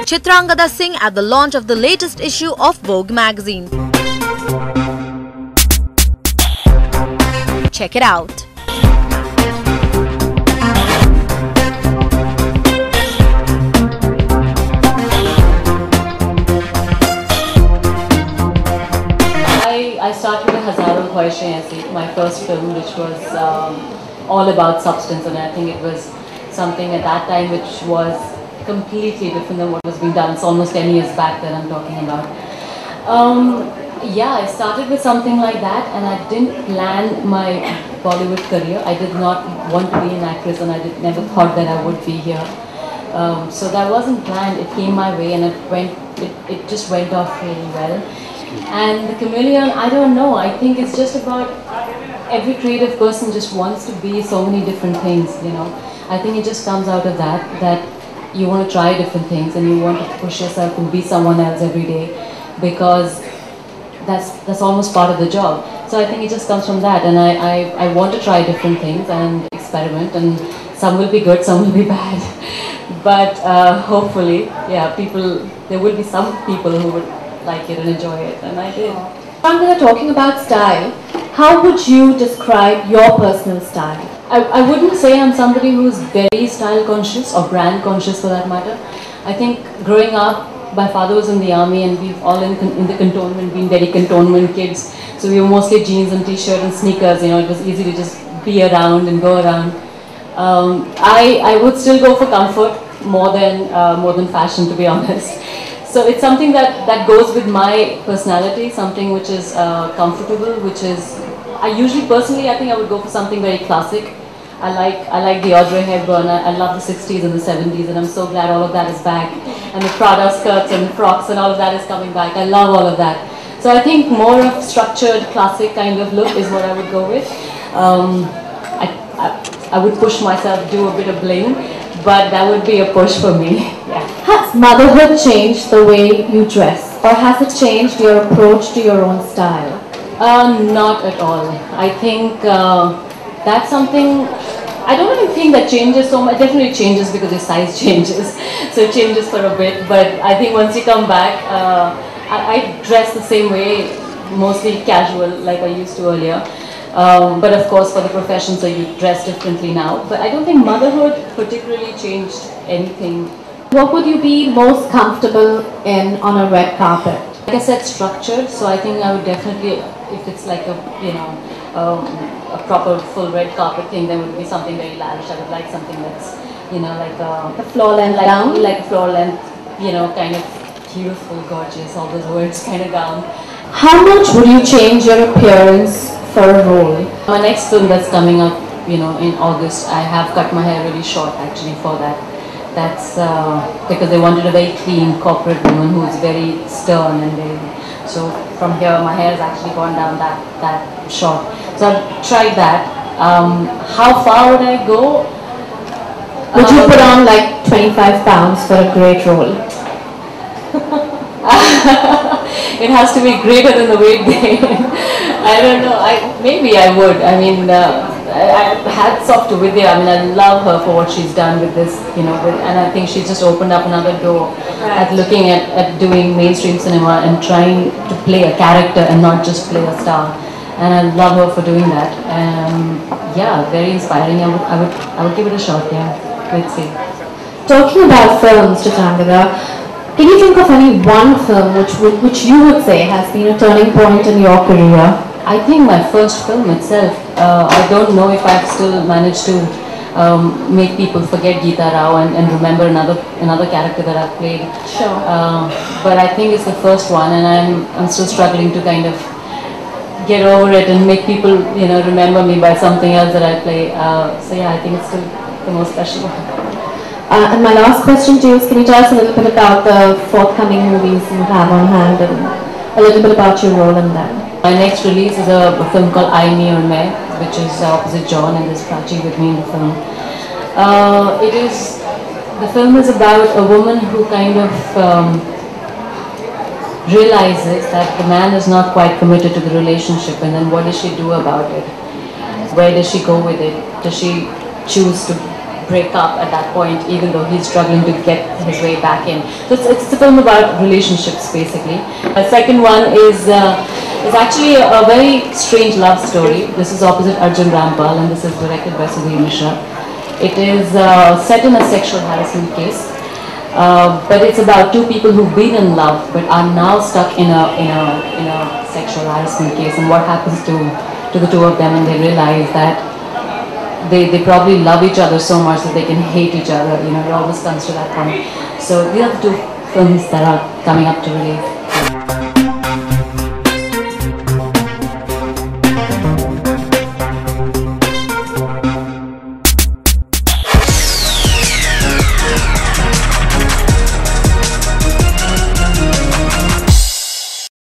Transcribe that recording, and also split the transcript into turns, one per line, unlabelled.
Chitrangda Singh at the launch of the latest issue of Vogue magazine. Check it out.
I started with Hazaron Khwaishein Aisi, my first film, which was all about substance, and I think it was something at that time which was completely different than what was being done. It's almost 10 years back that I'm talking about. Yeah, I started with something like that, and I didn't plan my Bollywood career. I did not want to be an actress, and I never thought that I would be here. So that wasn't planned. It came my way, and it just went off really well. And the chameleon, I don't know, I think it's just about every creative person just wants to be so many different things, you know. I think it just comes out of that you want to try different things and you want to push yourself and be someone else every day, because that's almost part of the job. So I think it just comes from that, and I want to try different things and experiment, and some will be good, some will be bad. But hopefully, yeah, there will be some people who would like it and enjoy it, and I did.
Chitrangda, talking about style, how would you describe your personal style?
I wouldn't say I'm somebody who's very style conscious or brand conscious for that matter. I think growing up, my father was in the army, and we've all in the cantonment been very cantonment kids. So we were mostly jeans and t-shirt and sneakers, you know, it was easy to just be around and go around. I would still go for comfort more than fashion, to be honest. So it's something that goes with my personality, something which is comfortable, which is, I think I would go for something very classic. I like the Audrey Hepburn, I love the 60s and the 70s, and I'm so glad all of that is back. And the Prada skirts and the frocks and all of that is coming back. I love all of that. So I think more of structured, classic kind of look is what I would go with. I would push myself, do a bit of bling, but that would be a push for me. Yeah.
Has motherhood changed the way you dress, or has it changed your approach to your own style?
Not at all. I think that's something, I don't even think that changes so much. It definitely changes because your size changes. So it changes for a bit, but I think once you come back, I dress the same way, mostly casual like I used to earlier. But of course for the profession, so you dress differently now. But I don't think motherhood particularly changed anything.
What would you be most comfortable in on a red carpet?
Like I said, structured, so I think I would definitely, if it's like a, you know, a proper full red carpet thing, then it would be something very lavish. I would like something that's, you know, like
a floor length gown?
Like a floor length, you know, kind of beautiful, gorgeous, all those words kind of gown.
How much would you change your appearance for a role?
My next film that's coming up, you know, in August, I have cut my hair really short actually for that. That's because they wanted a very clean corporate woman who is very stern, and so from here my hair has actually gone down that short. So I've tried that. How far would I go?
Would you put on like 25 pounds for a great role?
It has to be greater than the weight gain. I don't know. Maybe I would. I mean, hats off to Vidya. I mean, I love her for what she's done with this, you know, and I think she's just opened up another door at looking at doing mainstream cinema and trying to play a character and not just play a star. And I love her for doing that. Yeah, very inspiring. I would give it a shot. Yeah, let's see.
Talking about films, Chitrangda, can you think of any one film which you would say has been a turning point in your career?
I think my first film itself, I don't know if I've still managed to make people forget Geeta Rao and remember another character that I've played.
Sure.
But I think it's the first one, and I'm still struggling to kind of get over it and make people, you know, remember me by something else that I play. So yeah, I think it's still the most special one.
And my last question to you is, can you tell us a little bit about the forthcoming movies you have on hand and a little bit about your role in them?
My next release is a film called I, Me or Main, which is opposite John, and there's Prachi with me in the film. The film is about a woman who kind of realizes that the man is not quite committed to the relationship, and then what does she do about it? Where does she go with it? Does she choose to break up at that point, even though he's struggling to get his way back in. So it's a film about relationships, basically. The second one is actually a very strange love story. This is opposite Arjun Rampal, and this is directed by Sudhir Mishra. It is set in a sexual harassment case, but it's about two people who've been in love but are now stuck in a sexual harassment case, and what happens to the two of them, and they realize that they probably love each other so much that they can hate each other. You know, it always comes to that point. So these are the two films that are coming up to release.